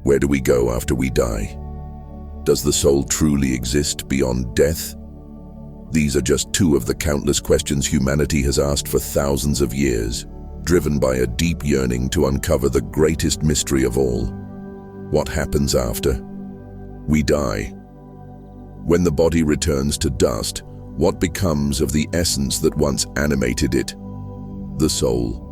Where do we go after we die? Does the soul truly exist beyond death? These are just two of the countless questions humanity has asked for thousands of years, driven by a deep yearning to uncover the greatest mystery of all. What happens after we die? When the body returns to dust, what becomes of the essence that once animated it? The soul.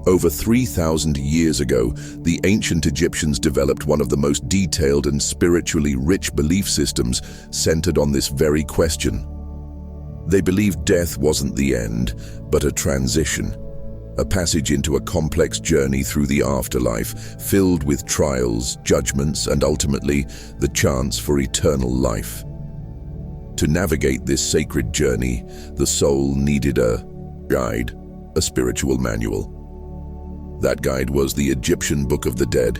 Over 3,000 years ago, the ancient Egyptians developed one of the most detailed and spiritually rich belief systems centered on this very question. They believed death wasn't the end, but a transition, a passage into a complex journey through the afterlife, filled with trials, judgments, and ultimately, the chance for eternal life. To navigate this sacred journey, the soul needed a guide, a spiritual manual. That guide was the Egyptian Book of the Dead.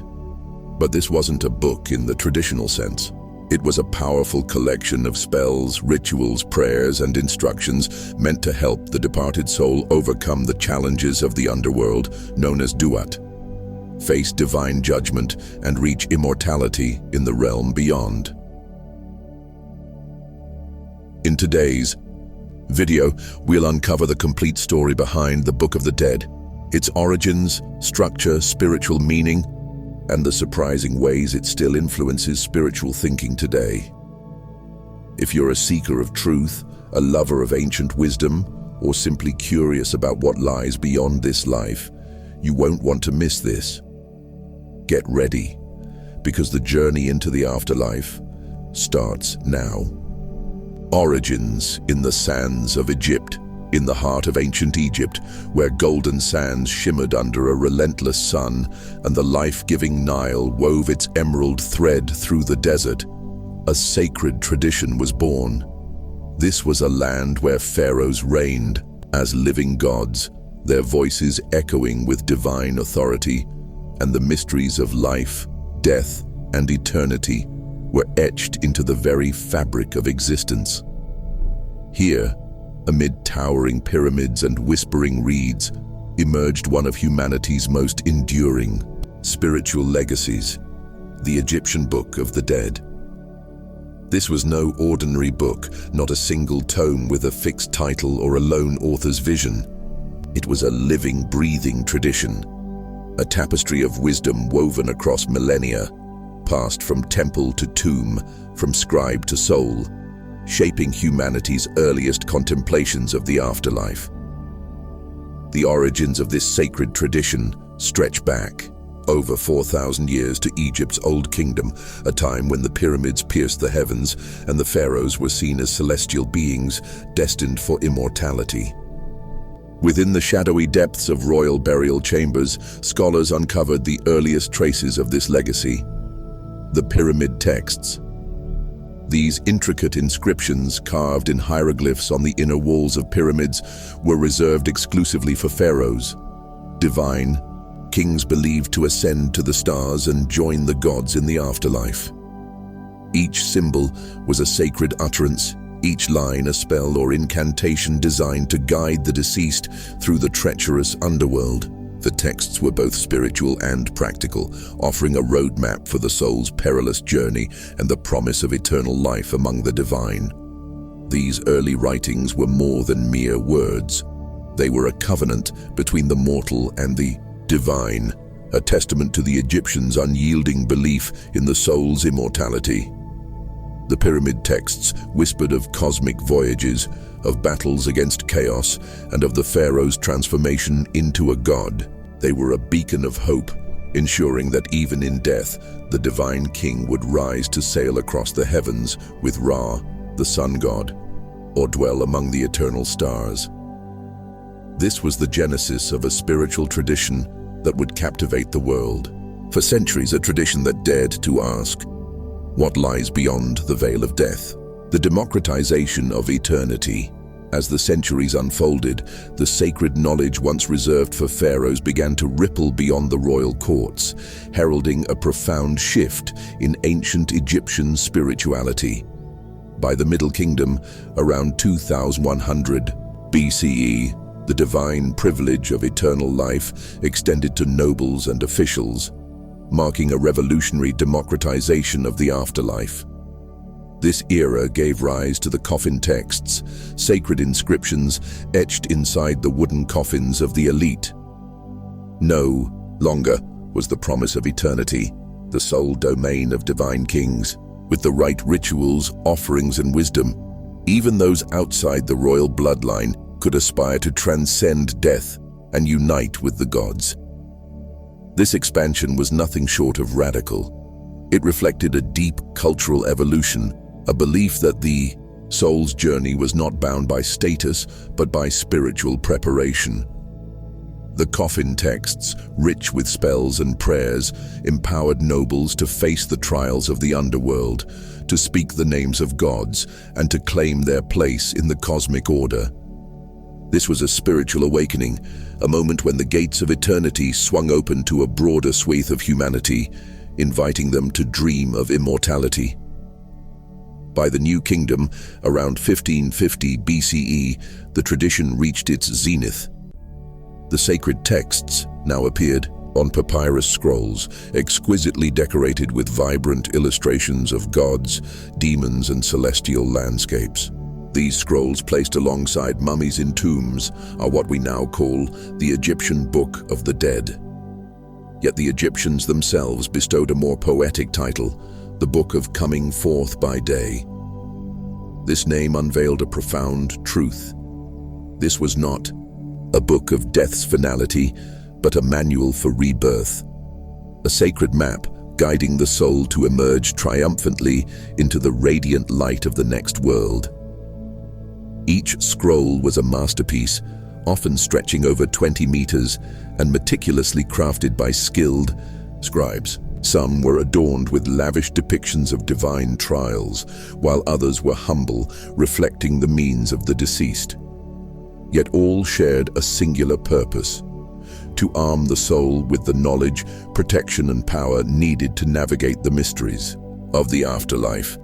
But this wasn't a book in the traditional sense. It was a powerful collection of spells, rituals, prayers, and instructions meant to help the departed soul overcome the challenges of the underworld, known as Duat, face divine judgment, and reach immortality in the realm beyond. In today's video, we'll uncover the complete story behind the Book of the Dead, its origins, structure, spiritual meaning, and the surprising ways it still influences spiritual thinking today. If you're a seeker of truth, a lover of ancient wisdom, or simply curious about what lies beyond this life, you won't want to miss this. Get ready, because the journey into the afterlife starts now. Origins in the sands of Egypt. In the heart of ancient Egypt, where golden sands shimmered under a relentless sun and the life-giving Nile wove its emerald thread through the desert, a sacred tradition was born. This was a land where pharaohs reigned as living gods, their voices echoing with divine authority, and the mysteries of life, death, and eternity were etched into the very fabric of existence. Here, amid towering pyramids and whispering reeds, emerged one of humanity's most enduring spiritual legacies, the Egyptian Book of the Dead. This was no ordinary book, not a single tome with a fixed title or a lone author's vision. It was a living, breathing tradition, a tapestry of wisdom woven across millennia, passed from temple to tomb, from scribe to soul, shaping humanity's earliest contemplations of the afterlife. The origins of this sacred tradition stretch back over 4,000 years to Egypt's Old Kingdom, a time when the pyramids pierced the heavens and the pharaohs were seen as celestial beings destined for immortality. Within the shadowy depths of royal burial chambers, scholars uncovered the earliest traces of this legacy: the pyramid texts. These intricate inscriptions, carved in hieroglyphs on the inner walls of pyramids, were reserved exclusively for pharaohs, divine kings believed to ascend to the stars and join the gods in the afterlife. Each symbol was a sacred utterance, each line a spell or incantation designed to guide the deceased through the treacherous underworld. The texts were both spiritual and practical, offering a roadmap for the soul's perilous journey and the promise of eternal life among the divine. These early writings were more than mere words. They were a covenant between the mortal and the divine, a testament to the Egyptians' unyielding belief in the soul's immortality. The pyramid texts whispered of cosmic voyages, of battles against chaos, and of the pharaoh's transformation into a god. They were a beacon of hope, ensuring that even in death, the divine king would rise to sail across the heavens with Ra, the sun god, or dwell among the eternal stars. This was the genesis of a spiritual tradition that would captivate the world. For centuries, a tradition that dared to ask, what lies beyond the veil of death? The democratization of eternity. As the centuries unfolded, the sacred knowledge once reserved for pharaohs began to ripple beyond the royal courts, heralding a profound shift in ancient Egyptian spirituality. By the Middle Kingdom, around 2100 BCE, the divine privilege of eternal life extended to nobles and officials. marking a revolutionary democratization of the afterlife. This era gave rise to the coffin texts, sacred inscriptions etched inside the wooden coffins of the elite. No longer was the promise of eternity the sole domain of divine kings. With the right rituals, offerings, and wisdom, even those outside the royal bloodline could aspire to transcend death and unite with the gods. This expansion was nothing short of radical. It reflected a deep cultural evolution, a belief that the soul's journey was not bound by status, but by spiritual preparation. The coffin texts, rich with spells and prayers, empowered nobles to face the trials of the underworld, to speak the names of gods, and to claim their place in the cosmic order. This was a spiritual awakening, a moment when the gates of eternity swung open to a broader swath of humanity, inviting them to dream of immortality. By the New Kingdom, around 1550 BCE, the tradition reached its zenith. The sacred texts now appeared on papyrus scrolls, exquisitely decorated with vibrant illustrations of gods, demons, and celestial landscapes. These scrolls, placed alongside mummies in tombs, are what we now call the Egyptian Book of the Dead. Yet the Egyptians themselves bestowed a more poetic title, the Book of Coming Forth by Day. This name unveiled a profound truth. This was not a book of death's finality, but a manual for rebirth, a sacred map guiding the soul to emerge triumphantly into the radiant light of the next world. Each scroll was a masterpiece, often stretching over 20 meters and meticulously crafted by skilled scribes. Some were adorned with lavish depictions of divine trials, while others were humble, reflecting the means of the deceased. Yet all shared a singular purpose: to arm the soul with the knowledge, protection, and power needed to navigate the mysteries of the afterlife.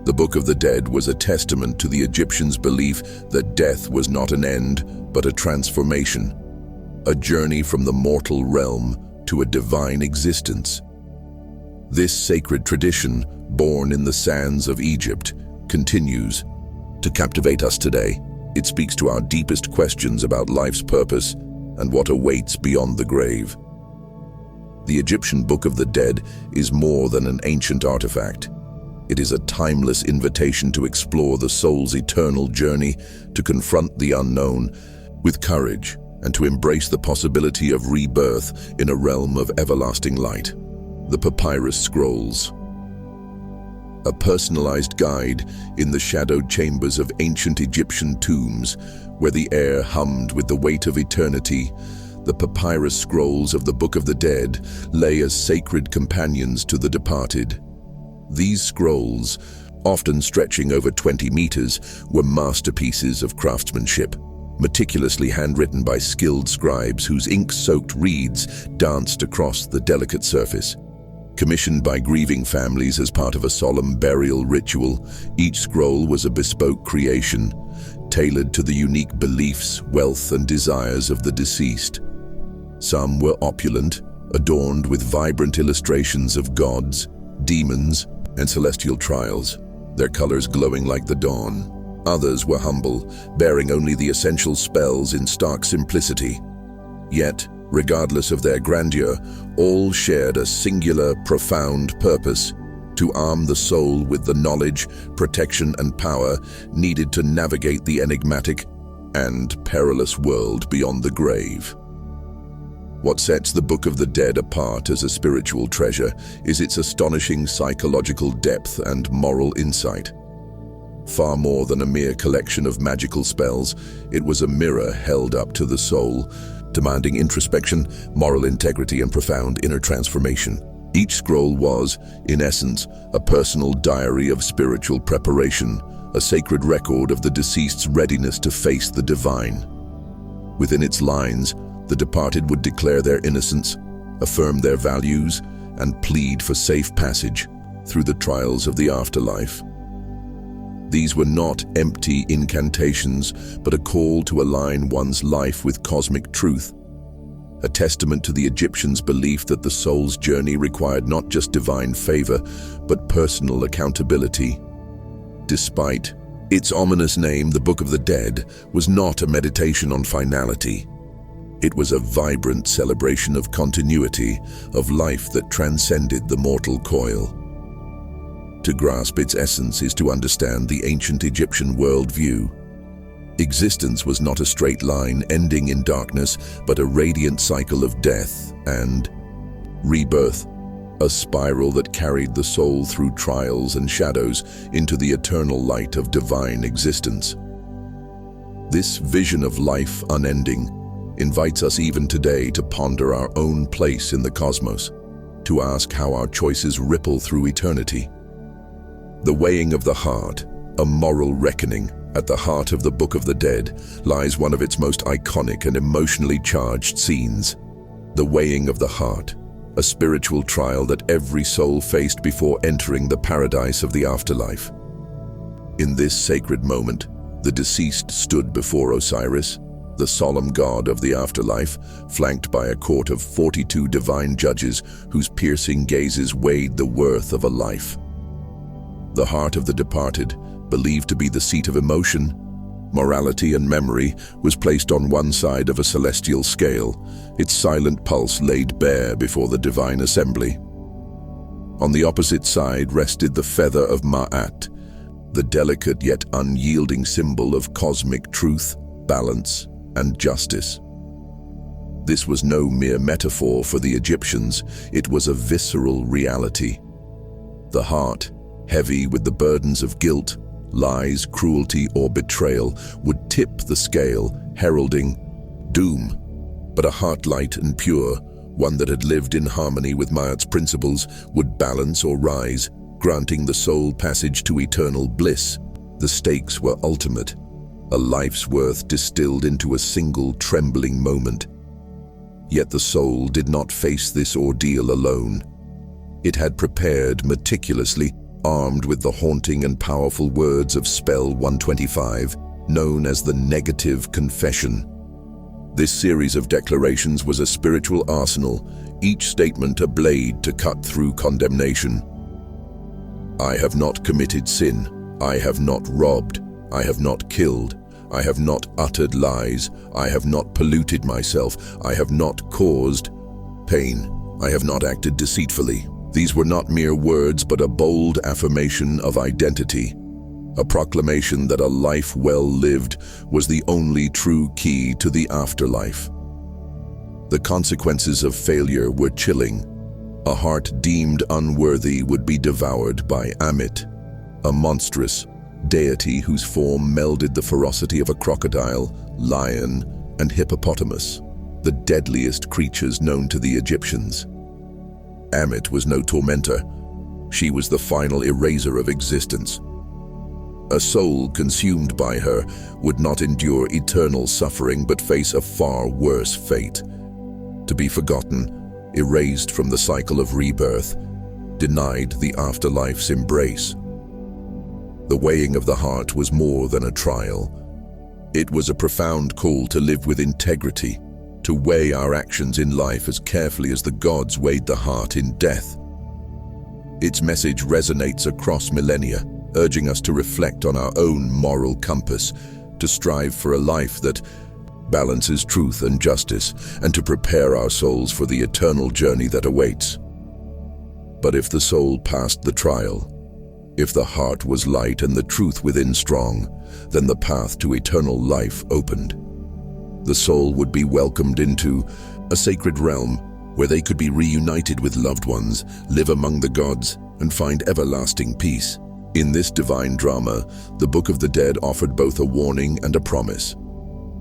The Book of the Dead was a testament to the Egyptians' belief that death was not an end, but a transformation, a journey from the mortal realm to a divine existence. This sacred tradition, born in the sands of Egypt, continues to captivate us today. It speaks to our deepest questions about life's purpose and what awaits beyond the grave. The Egyptian Book of the Dead is more than an ancient artifact. It is a timeless invitation to explore the soul's eternal journey, to confront the unknown with courage, and to embrace the possibility of rebirth in a realm of everlasting light. The Papyrus Scrolls, a personalized guide in the shadowed chambers of ancient Egyptian tombs, where the air hummed with the weight of eternity. The papyrus scrolls of the Book of the Dead lay as sacred companions to the departed. These scrolls, often stretching over 20 meters, were masterpieces of craftsmanship, meticulously handwritten by skilled scribes whose ink-soaked reeds danced across the delicate surface. Commissioned by grieving families as part of a solemn burial ritual, each scroll was a bespoke creation, tailored to the unique beliefs, wealth, and desires of the deceased. Some were opulent, adorned with vibrant illustrations of gods, demons, and celestial trials, their colors glowing like the dawn. Others were humble, bearing only the essential spells in stark simplicity. Yet, regardless of their grandeur, all shared a singular, profound purpose: to arm the soul with the knowledge, protection, and power needed to navigate the enigmatic and perilous world beyond the grave. What sets the Book of the Dead apart as a spiritual treasure is its astonishing psychological depth and moral insight. Far more than a mere collection of magical spells, it was a mirror held up to the soul, demanding introspection, moral integrity, and profound inner transformation. Each scroll was, in essence, a personal diary of spiritual preparation, a sacred record of the deceased's readiness to face the divine. Within its lines, the departed would declare their innocence, affirm their values, and plead for safe passage through the trials of the afterlife. These were not empty incantations, but a call to align one's life with cosmic truth, a testament to the Egyptians' belief that the soul's journey required not just divine favor, but personal accountability. Despite its ominous name, the Book of the Dead was not a meditation on finality. It was a vibrant celebration of continuity, of life that transcended the mortal coil. To grasp its essence is to understand the ancient Egyptian worldview. Existence was not a straight line ending in darkness, but a radiant cycle of death and rebirth, a spiral that carried the soul through trials and shadows into the eternal light of divine existence. This vision of life unending invites us even today to ponder our own place in the cosmos, to ask how our choices ripple through eternity. The weighing of the heart, a moral reckoning. At the heart of the Book of the Dead lies one of its most iconic and emotionally charged scenes. The weighing of the heart, a spiritual trial that every soul faced before entering the paradise of the afterlife. In this sacred moment, the deceased stood before Osiris, the solemn god of the afterlife, flanked by a court of 42 divine judges whose piercing gazes weighed the worth of a life. The heart of the departed, believed to be the seat of emotion, morality and memory, was placed on one side of a celestial scale, its silent pulse laid bare before the divine assembly. On the opposite side rested the feather of Ma'at, the delicate yet unyielding symbol of cosmic truth, balance, and justice. This was no mere metaphor for the Egyptians, it was a visceral reality. The heart, heavy with the burdens of guilt, lies, cruelty, or betrayal, would tip the scale, heralding doom. But a heart light and pure, one that had lived in harmony with Ma'at's principles, would balance or rise, granting the soul passage to eternal bliss. The stakes were ultimate, a life's worth distilled into a single trembling moment. Yet the soul did not face this ordeal alone. It had prepared meticulously, armed with the haunting and powerful words of Spell 125, known as the Negative Confession. This series of declarations was a spiritual arsenal, each statement a blade to cut through condemnation. I have not committed sin. I have not robbed. I have not killed. I have not uttered lies. I have not polluted myself. I have not caused pain. I have not acted deceitfully. These were not mere words, but a bold affirmation of identity, a proclamation that a life well lived was the only true key to the afterlife. The consequences of failure were chilling. A heart deemed unworthy would be devoured by Ammit, a monstrous deity whose form melded the ferocity of a crocodile, lion, and hippopotamus, the deadliest creatures known to the Egyptians. Ammit was no tormentor. She was the final eraser of existence. A soul consumed by her would not endure eternal suffering but face a far worse fate. To be forgotten, erased from the cycle of rebirth, denied the afterlife's embrace. The weighing of the heart was more than a trial. It was a profound call to live with integrity, to weigh our actions in life as carefully as the gods weighed the heart in death. Its message resonates across millennia, urging us to reflect on our own moral compass, to strive for a life that balances truth and justice, and to prepare our souls for the eternal journey that awaits. But if the soul passed the trial, if the heart was light and the truth within strong, then the path to eternal life opened. The soul would be welcomed into a sacred realm where they could be reunited with loved ones, live among the gods, and find everlasting peace. In this divine drama, the Book of the Dead offered both a warning and a promise,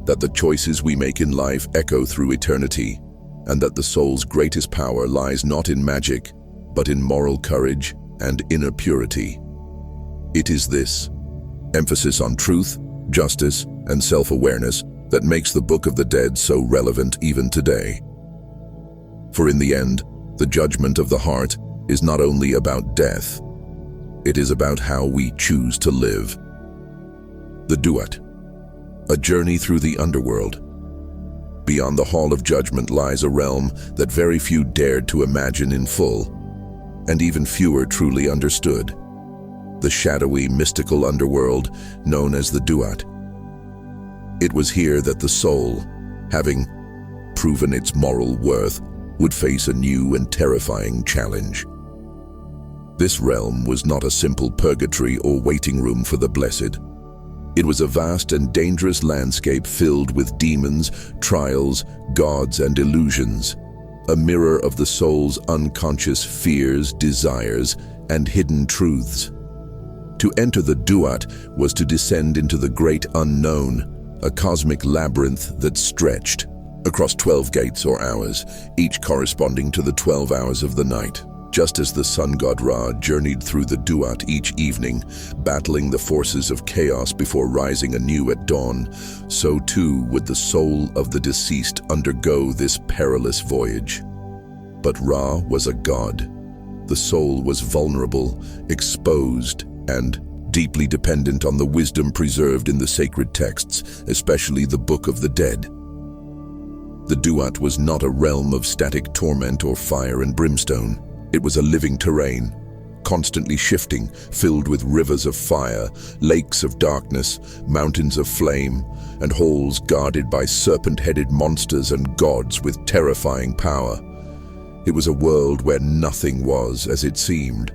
that the choices we make in life echo through eternity, and that the soul's greatest power lies not in magic, but in moral courage and inner purity. It is this emphasis on truth, justice, and self-awareness that makes the Book of the Dead so relevant even today. For in the end, the judgment of the heart is not only about death, it is about how we choose to live. The Duat, a journey through the underworld. Beyond the Hall of Judgment lies a realm that very few dared to imagine in full, and even fewer truly understood. The shadowy, mystical underworld known as the Duat. It was here that the soul, having proven its moral worth, would face a new and terrifying challenge. This realm was not a simple purgatory or waiting room for the blessed. It was a vast and dangerous landscape filled with demons, trials, gods, and illusions, a mirror of the soul's unconscious fears, desires, and hidden truths. To enter the Duat was to descend into the great unknown, a cosmic labyrinth that stretched across 12 gates or hours, each corresponding to the 12 hours of the night. Just as the sun god Ra journeyed through the Duat each evening, battling the forces of chaos before rising anew at dawn, so too would the soul of the deceased undergo this perilous voyage. But Ra was a god. The soul was vulnerable, exposed, and deeply dependent on the wisdom preserved in the sacred texts, especially the Book of the Dead. The Duat was not a realm of static torment or fire and brimstone. It was a living terrain, constantly shifting, filled with rivers of fire, lakes of darkness, mountains of flame, and halls guarded by serpent-headed monsters and gods with terrifying power. It was a world where nothing was as it seemed.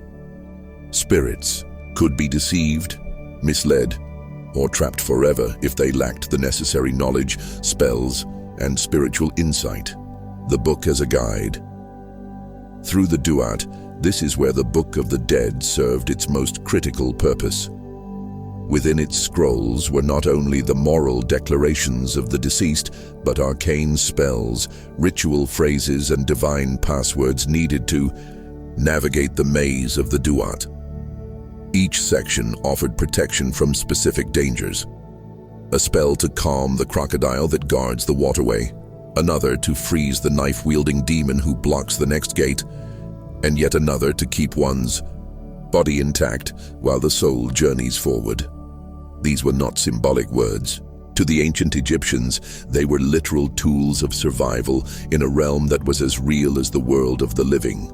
Spirits could be deceived, misled, or trapped forever if they lacked the necessary knowledge, spells, and spiritual insight. The book as a guide. Through the Duat, this is where the Book of the Dead served its most critical purpose. Within its scrolls were not only the moral declarations of the deceased, but arcane spells, ritual phrases, and divine passwords needed to navigate the maze of the Duat. Each section offered protection from specific dangers. A spell to calm the crocodile that guards the waterway, another to freeze the knife-wielding demon who blocks the next gate, and yet another to keep one's body intact while the soul journeys forward. These were not symbolic words. To the ancient Egyptians, they were literal tools of survival in a realm that was as real as the world of the living.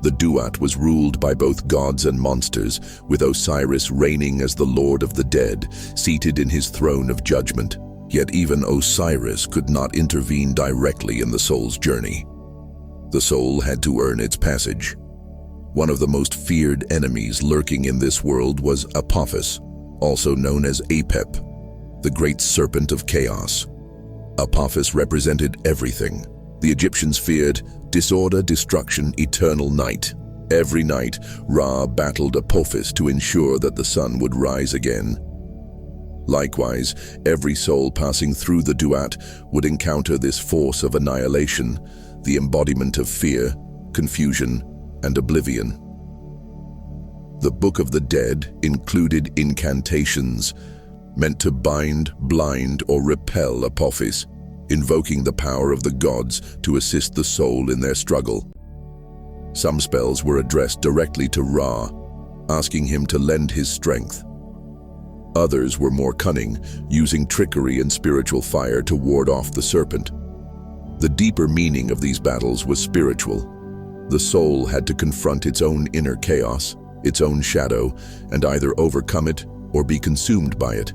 The Duat was ruled by both gods and monsters, with Osiris reigning as the Lord of the Dead, seated in his throne of judgment. Yet even Osiris could not intervene directly in the soul's journey. The soul had to earn its passage. One of the most feared enemies lurking in this world was Apophis, also known as Apep, the great serpent of chaos. Apophis represented everything. The Egyptians feared disorder, destruction, eternal night. Every night, Ra battled Apophis to ensure that the sun would rise again. Likewise, every soul passing through the Duat would encounter this force of annihilation, the embodiment of fear, confusion, and oblivion. The Book of the Dead included incantations meant to bind, blind, or repel Apophis, invoking the power of the gods to assist the soul in their struggle. Some spells were addressed directly to Ra, asking him to lend his strength. Others were more cunning, using trickery and spiritual fire to ward off the serpent. The deeper meaning of these battles was spiritual. The soul had to confront its own inner chaos, its own shadow, and either overcome it or be consumed by it.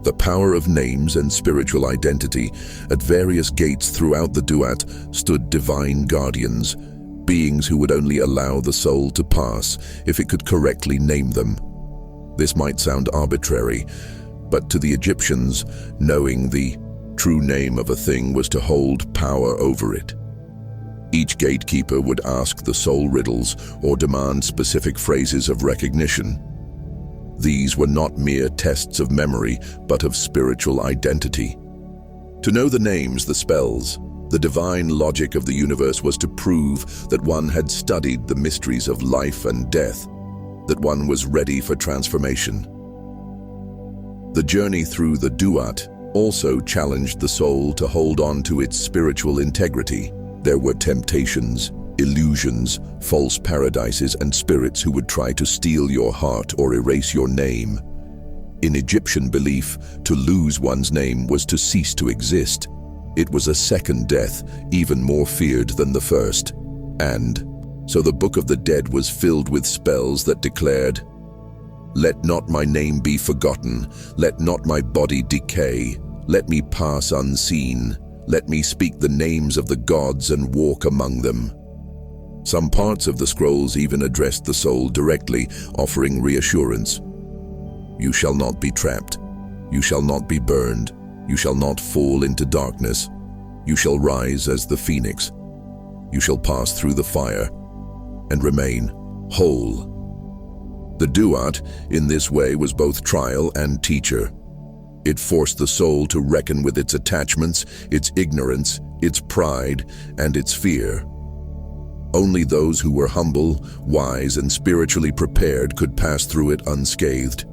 The power of names and spiritual identity. At various gates throughout the Duat stood divine guardians, beings who would only allow the soul to pass if it could correctly name them. This might sound arbitrary, but to the Egyptians, knowing the true name of a thing was to hold power over it. Each gatekeeper would ask the soul riddles or demand specific phrases of recognition. These were not mere tests of memory, but of spiritual identity. To know the names, the spells, the divine logic of the universe was to prove that one had studied the mysteries of life and death, that one was ready for transformation. The journey through the Duat also challenged the soul to hold on to its spiritual integrity. There were temptations, illusions, false paradises, and spirits who would try to steal your heart or erase your name. In Egyptian belief, to lose one's name was to cease to exist. It was a second death, even more feared than the first. And so the Book of the Dead was filled with spells that declared, "Let not my name be forgotten, let not my body decay, let me pass unseen, let me speak the names of the gods and walk among them." Some parts of the scrolls even addressed the soul directly, offering reassurance. "You shall not be trapped. You shall not be burned. You shall not fall into darkness. You shall rise as the phoenix. You shall pass through the fire and remain whole." The Duat, in this way, was both trial and teacher. It forced the soul to reckon with its attachments, its ignorance, its pride, and its fear. Only those who were humble, wise, and spiritually prepared could pass through it unscathed.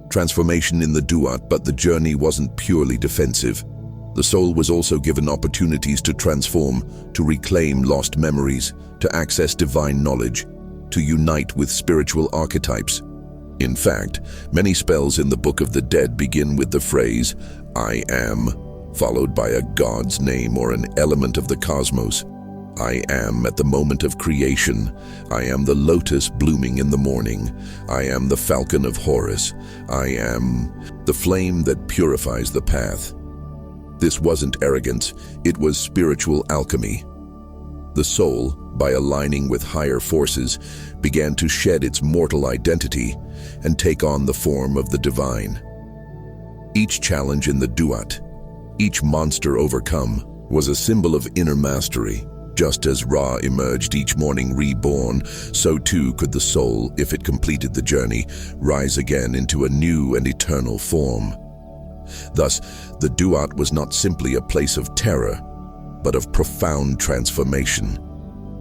Transformation in the Duat, but the journey wasn't purely defensive. The soul was also given opportunities to transform, to reclaim lost memories, to access divine knowledge, to unite with spiritual archetypes. In fact, many spells in the Book of the Dead begin with the phrase, "I am," followed by a god's name or an element of the cosmos. I am at the moment of creation. I am the lotus blooming in the morning. I am the falcon of Horus. I am the flame that purifies the path. This wasn't arrogance, it was spiritual alchemy. The soul, by aligning with higher forces, began to shed its mortal identity and take on the form of the divine. Each challenge in the Duat, each monster overcome, was a symbol of inner mastery. Just as Ra emerged each morning reborn, so too could the soul, if it completed the journey, rise again into a new and eternal form. Thus, the Duat was not simply a place of terror, but of profound transformation.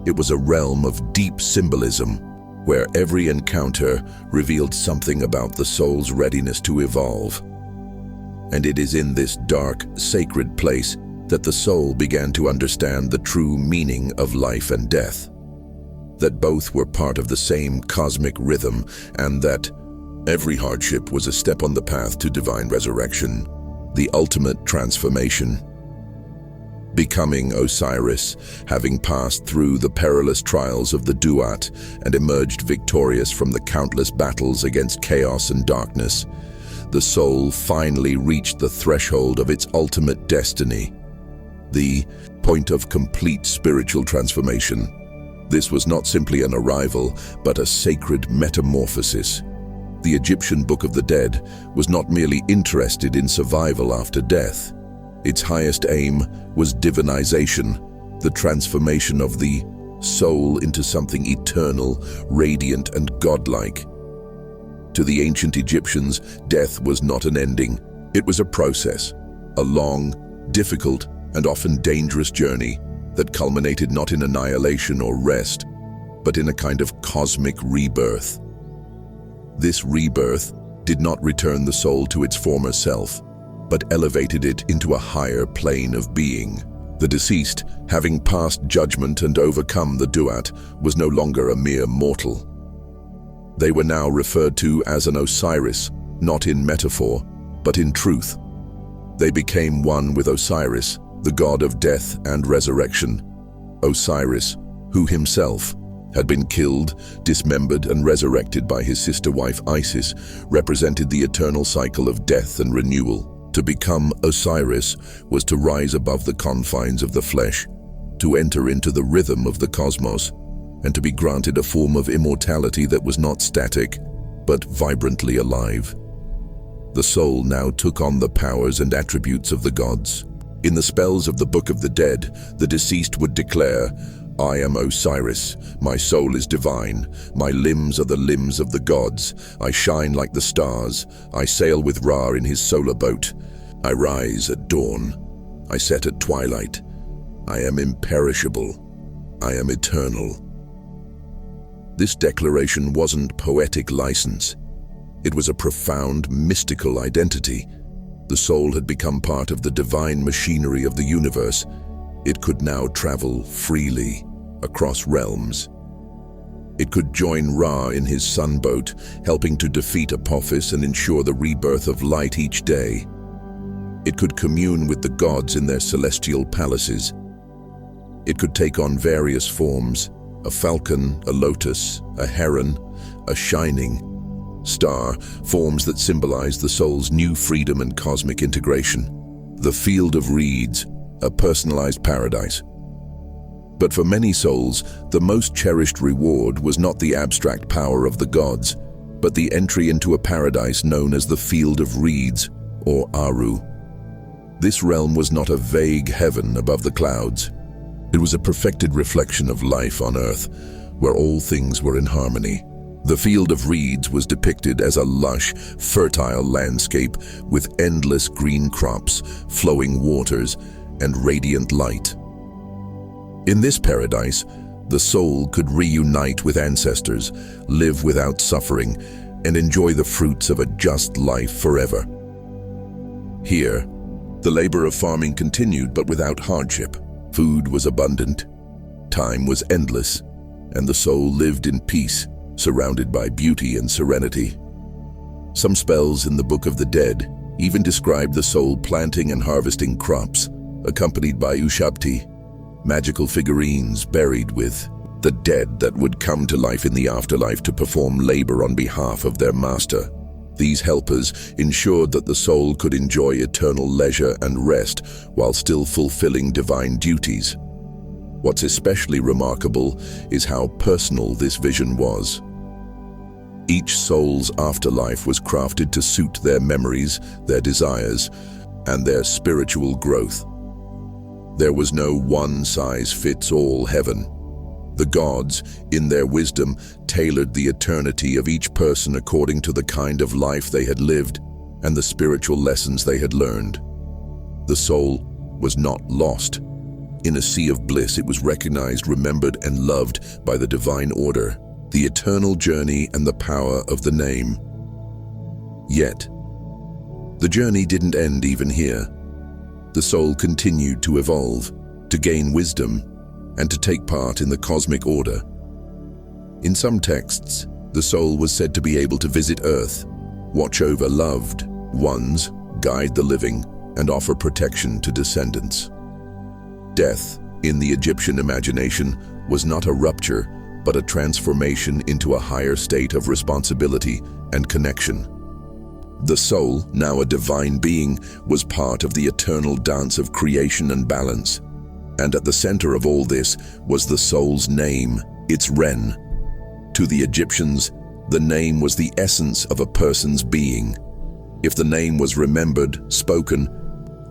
It was a realm of deep symbolism, where every encounter revealed something about the soul's readiness to evolve. And it is in this dark, sacred place that the soul began to understand the true meaning of life and death. That both were part of the same cosmic rhythm, and that every hardship was a step on the path to divine resurrection, the ultimate transformation. Becoming Osiris, having passed through the perilous trials of the Duat and emerged victorious from the countless battles against chaos and darkness, the soul finally reached the threshold of its ultimate destiny, the point of complete spiritual transformation. This was not simply an arrival, but a sacred metamorphosis. The Egyptian Book of the Dead was not merely interested in survival after death. Its highest aim was divinization, the transformation of the soul into something eternal, radiant, and godlike. To the ancient Egyptians, death was not an ending. It was a process, a long, difficult, and often dangerous journey that culminated not in annihilation or rest, but in a kind of cosmic rebirth. This rebirth did not return the soul to its former self, but elevated it into a higher plane of being. The deceased, having passed judgment and overcome the Duat, was no longer a mere mortal. They were now referred to as an Osiris, not in metaphor, but in truth. They became one with Osiris, the god of death and resurrection. Osiris, who himself had been killed, dismembered, and resurrected by his sister wife Isis, represented the eternal cycle of death and renewal. To become Osiris was to rise above the confines of the flesh, to enter into the rhythm of the cosmos, and to be granted a form of immortality that was not static, but vibrantly alive. The soul now took on the powers and attributes of the gods. In the spells of the Book of the Dead, the deceased would declare, "I am Osiris, my soul is divine, my limbs are the limbs of the gods, I shine like the stars, I sail with Ra in his solar boat, I rise at dawn, I set at twilight, I am imperishable, I am eternal." This declaration wasn't poetic license. It was a profound, mystical identity. The soul had become part of the divine machinery of the universe. It could now travel freely across realms. It could join Ra in his sunboat, helping to defeat Apophis and ensure the rebirth of light each day. It could commune with the gods in their celestial palaces. It could take on various forms: a falcon, a lotus, a heron, a shining star, forms that symbolize the soul's new freedom and cosmic integration. The field of reeds, a personalized paradise. But for many souls, the most cherished reward was not the abstract power of the gods, but the entry into a paradise known as the Field of Reeds, or Aru. This realm was not a vague heaven above the clouds. It was a perfected reflection of life on earth, where all things were in harmony. The Field of Reeds was depicted as a lush, fertile landscape with endless green crops, flowing waters, and radiant light. In this paradise, the soul could reunite with ancestors, live without suffering, and enjoy the fruits of a just life forever. Here, the labor of farming continued, but without hardship. Food was abundant, time was endless, and the soul lived in peace, surrounded by beauty and serenity. Some spells in the Book of the Dead even describe the soul planting and harvesting crops, accompanied by Ushabti, magical figurines buried with the dead that would come to life in the afterlife to perform labor on behalf of their master. These helpers ensured that the soul could enjoy eternal leisure and rest while still fulfilling divine duties. What's especially remarkable is how personal this vision was. Each soul's afterlife was crafted to suit their memories, their desires, and their spiritual growth. There was no one-size-fits-all heaven. The gods, in their wisdom, tailored the eternity of each person according to the kind of life they had lived and the spiritual lessons they had learned. The soul was not lost. In a sea of bliss, it was recognized, remembered, and loved by the divine order, the eternal journey and the power of the name. Yet, the journey didn't end even here. The soul continued to evolve, to gain wisdom, and to take part in the cosmic order. In some texts, the soul was said to be able to visit Earth, watch over loved ones, guide the living, and offer protection to descendants. Death, in the Egyptian imagination, was not a rupture, but a transformation into a higher state of responsibility and connection. The soul, now a divine being, was part of the eternal dance of creation and balance. And at the center of all this was the soul's name, its Ren. To the Egyptians, the name was the essence of a person's being. If the name was remembered, spoken,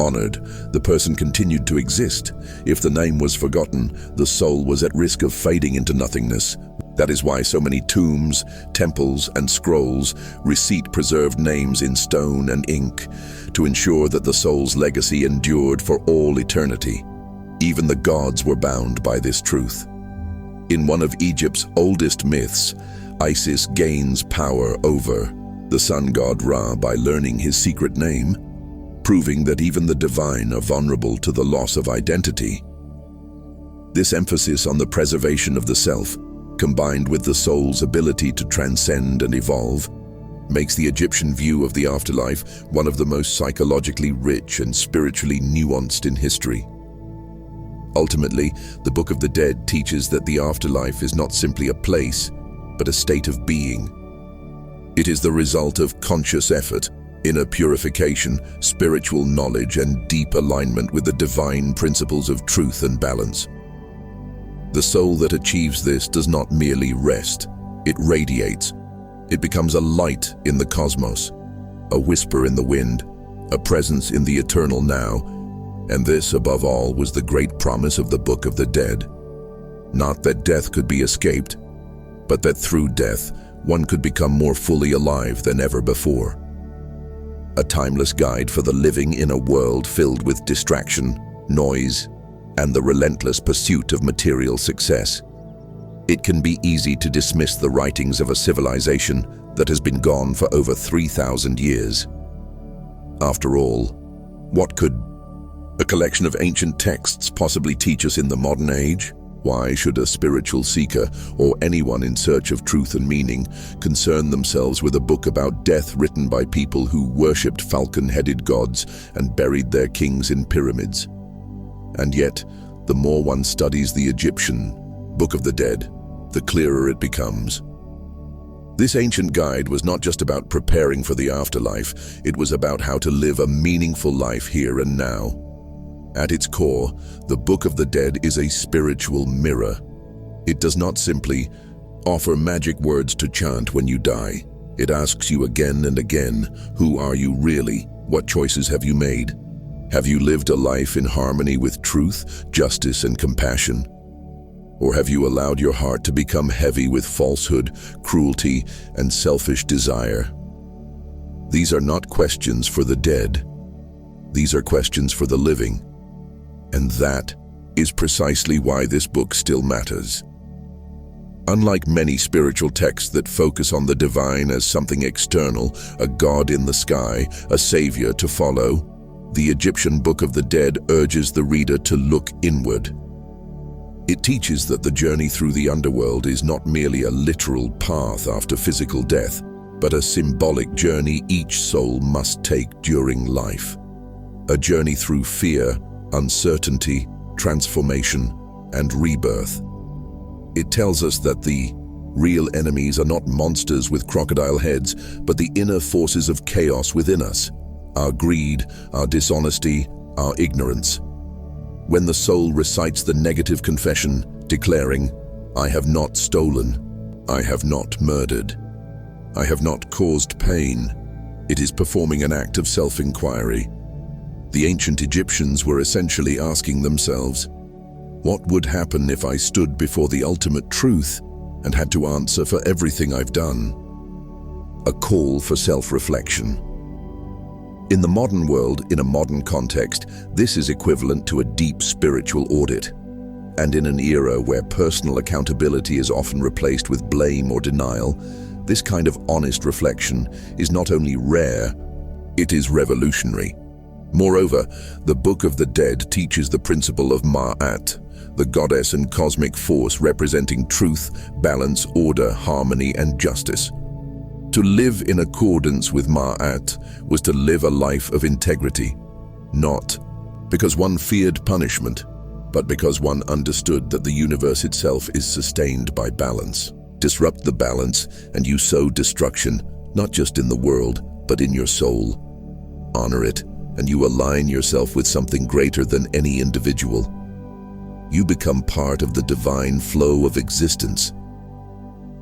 honored, the person continued to exist. If the name was forgotten, the soul was at risk of fading into nothingness. That is why so many tombs, temples, and scrolls recite preserved names in stone and ink, to ensure that the soul's legacy endured for all eternity. Even the gods were bound by this truth. In one of Egypt's oldest myths, Isis gains power over the sun god Ra by learning his secret name, proving that even the divine are vulnerable to the loss of identity. This emphasis on the preservation of the self, combined with the soul's ability to transcend and evolve, makes the Egyptian view of the afterlife one of the most psychologically rich and spiritually nuanced in history. Ultimately, the Book of the Dead teaches that the afterlife is not simply a place, but a state of being. It is the result of conscious effort, inner purification, spiritual knowledge, and deep alignment with the divine principles of truth and balance. The soul that achieves this does not merely rest, it radiates. It becomes a light in the cosmos, a whisper in the wind, a presence in the eternal now. And this, above all, was the great promise of the Book of the Dead. Not that death could be escaped, but that through death, one could become more fully alive than ever before. A timeless guide for the living in a world filled with distraction, noise, and the relentless pursuit of material success. It can be easy to dismiss the writings of a civilization that has been gone for over 3,000 years. After all, what could a collection of ancient texts possibly teach us in the modern age? Why should a spiritual seeker, or anyone in search of truth and meaning, concern themselves with a book about death written by people who worshipped falcon-headed gods and buried their kings in pyramids? And yet, the more one studies the Egyptian Book of the Dead, the clearer it becomes. This ancient guide was not just about preparing for the afterlife, it was about how to live a meaningful life here and now. At its core, the Book of the Dead is a spiritual mirror. It does not simply offer magic words to chant when you die. It asks you again and again, who are you really? What choices have you made? Have you lived a life in harmony with truth, justice, and compassion? Or have you allowed your heart to become heavy with falsehood, cruelty, and selfish desire? These are not questions for the dead. These are questions for the living. And that is precisely why this book still matters. Unlike many spiritual texts that focus on the divine as something external, a god in the sky, a savior to follow, the Egyptian Book of the Dead urges the reader to look inward. It teaches that the journey through the underworld is not merely a literal path after physical death, but a symbolic journey each soul must take during life. A journey through fear, uncertainty, transformation, and rebirth. It tells us that the real enemies are not monsters with crocodile heads, but the inner forces of chaos within us, our greed, our dishonesty, our ignorance. When the soul recites the negative confession, declaring, "I have not stolen, I have not murdered, I have not caused pain," it is performing an act of self-inquiry. The ancient Egyptians were essentially asking themselves, what would happen if I stood before the ultimate truth and had to answer for everything I've done? A call for self-reflection. In the modern world, in a modern context, this is equivalent to a deep spiritual audit. And in an era where personal accountability is often replaced with blame or denial, this kind of honest reflection is not only rare, it is revolutionary. Moreover, the Book of the Dead teaches the principle of Ma'at, the goddess and cosmic force representing truth, balance, order, harmony, and justice. To live in accordance with Ma'at was to live a life of integrity, not because one feared punishment, but because one understood that the universe itself is sustained by balance. Disrupt the balance, and you sow destruction, not just in the world, but in your soul. Honor it, and you align yourself with something greater than any individual. You become part of the divine flow of existence.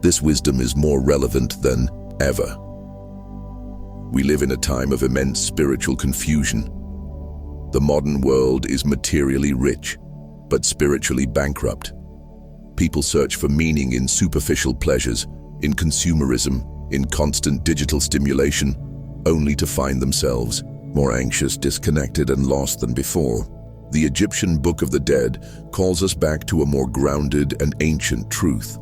This wisdom is more relevant than ever. We live in a time of immense spiritual confusion. The modern world is materially rich, but spiritually bankrupt. People search for meaning in superficial pleasures, in consumerism, in constant digital stimulation, only to find themselves more anxious, disconnected, and lost than before. The Egyptian Book of the Dead calls us back to a more grounded and ancient truth,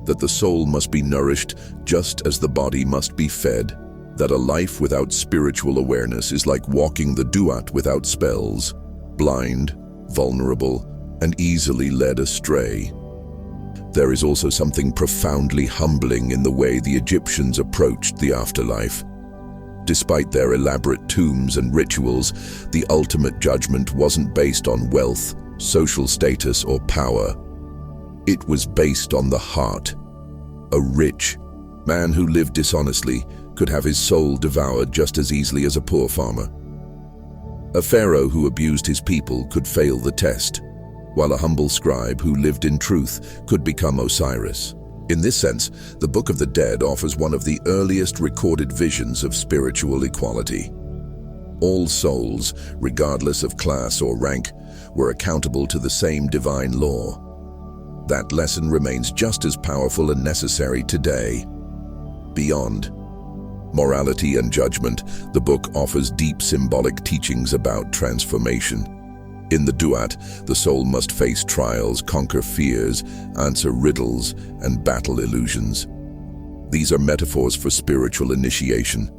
that the soul must be nourished just as the body must be fed, that a life without spiritual awareness is like walking the duat without spells, blind, vulnerable, and easily led astray. There is also something profoundly humbling in the way the Egyptians approached the afterlife. Despite their elaborate tombs and rituals, the ultimate judgment wasn't based on wealth, social status, or power. It was based on the heart. A rich man who lived dishonestly could have his soul devoured just as easily as a poor farmer. A pharaoh who abused his people could fail the test, while a humble scribe who lived in truth could become Osiris. In this sense, the Book of the Dead offers one of the earliest recorded visions of spiritual equality. All souls, regardless of class or rank, were accountable to the same divine law. That lesson remains just as powerful and necessary today. Beyond morality and judgment, the book offers deep symbolic teachings about transformation. In the Duat, the soul must face trials, conquer fears, answer riddles, and battle illusions. These are metaphors for spiritual initiation.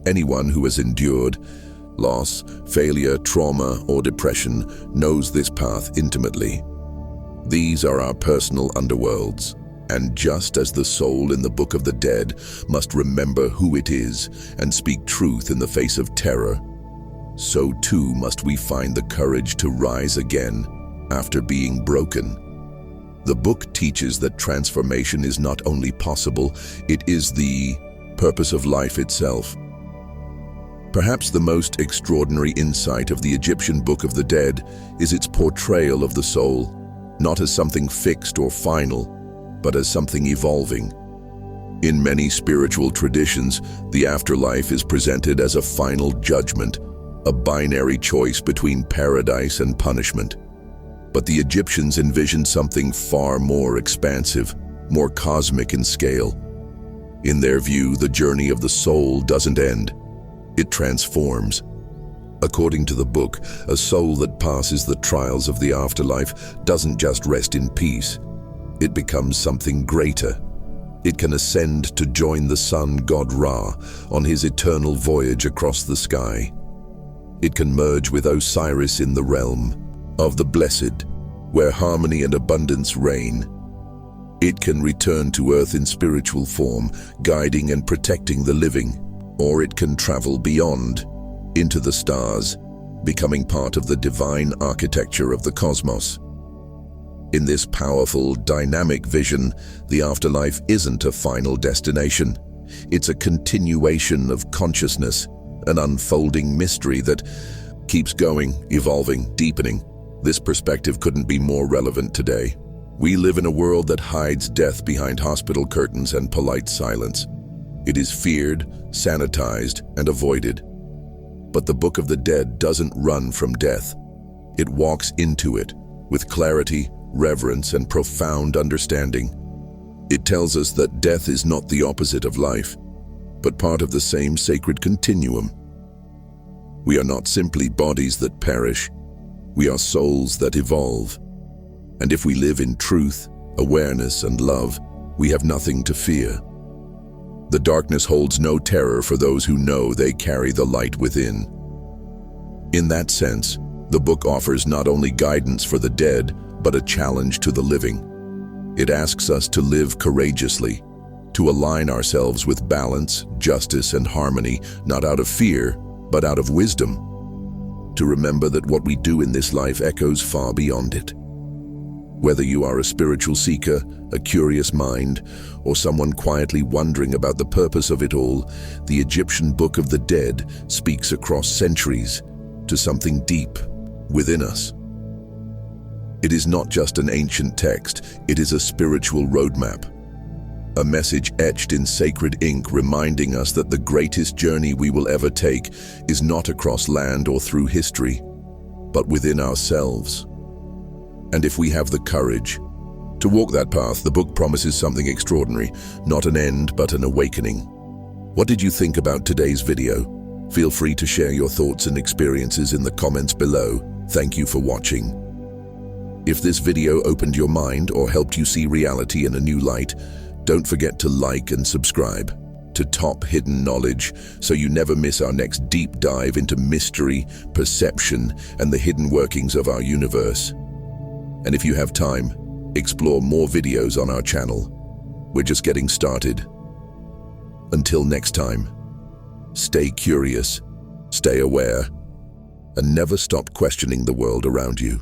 Anyone who has endured loss, failure, trauma, or depression knows this path intimately. These are our personal underworlds. And just as the soul in the Book of the Dead must remember who it is and speak truth in the face of terror, so too must we find the courage to rise again after being broken. The book teaches that transformation is not only possible, it is the purpose of life itself. Perhaps the most extraordinary insight of the Egyptian Book of the Dead is its portrayal of the soul, not as something fixed or final, but as something evolving. In many spiritual traditions, the afterlife is presented as a final judgment, a binary choice between paradise and punishment. But the Egyptians envisioned something far more expansive, more cosmic in scale. In their view, the journey of the soul doesn't end, it transforms. According to the book, a soul that passes the trials of the afterlife doesn't just rest in peace. It becomes something greater. It can ascend to join the sun god Ra on his eternal voyage across the sky. It can merge with Osiris in the realm of the blessed, where harmony and abundance reign. It can return to earth in spiritual form, guiding and protecting the living. Or it can travel beyond, into the stars, becoming part of the divine architecture of the cosmos. In this powerful, dynamic vision, the afterlife isn't a final destination. It's a continuation of consciousness, an unfolding mystery that keeps going, evolving, deepening. This perspective couldn't be more relevant today. We live in a world that hides death behind hospital curtains and polite silence. It is feared, sanitized, and avoided. But the Book of the Dead doesn't run from death. It walks into it with clarity, reverence, and profound understanding. It tells us that death is not the opposite of life, but part of the same sacred continuum. We are not simply bodies that perish. We are souls that evolve. And if we live in truth, awareness, and love, we have nothing to fear. The darkness holds no terror for those who know they carry the light within. In that sense, the book offers not only guidance for the dead, but a challenge to the living. It asks us to live courageously, to align ourselves with balance, justice, and harmony, not out of fear, but out of wisdom. To remember that what we do in this life echoes far beyond it. Whether you are a spiritual seeker, a curious mind, or someone quietly wondering about the purpose of it all, the Egyptian Book of the Dead speaks across centuries to something deep within us. It is not just an ancient text, it is a spiritual roadmap. A message etched in sacred ink reminding us that the greatest journey we will ever take is not across land or through history, but within ourselves. And if we have the courage to walk that path, the book promises something extraordinary, not an end, but an awakening. What did you think about today's video? Feel free to share your thoughts and experiences in the comments below. Thank you for watching. If this video opened your mind or helped you see reality in a new light, don't forget to like and subscribe to Top Hidden Knowledge so you never miss our next deep dive into mystery, perception, and the hidden workings of our universe. And if you have time, explore more videos on our channel. We're just getting started. Until next time, stay curious, stay aware, and never stop questioning the world around you.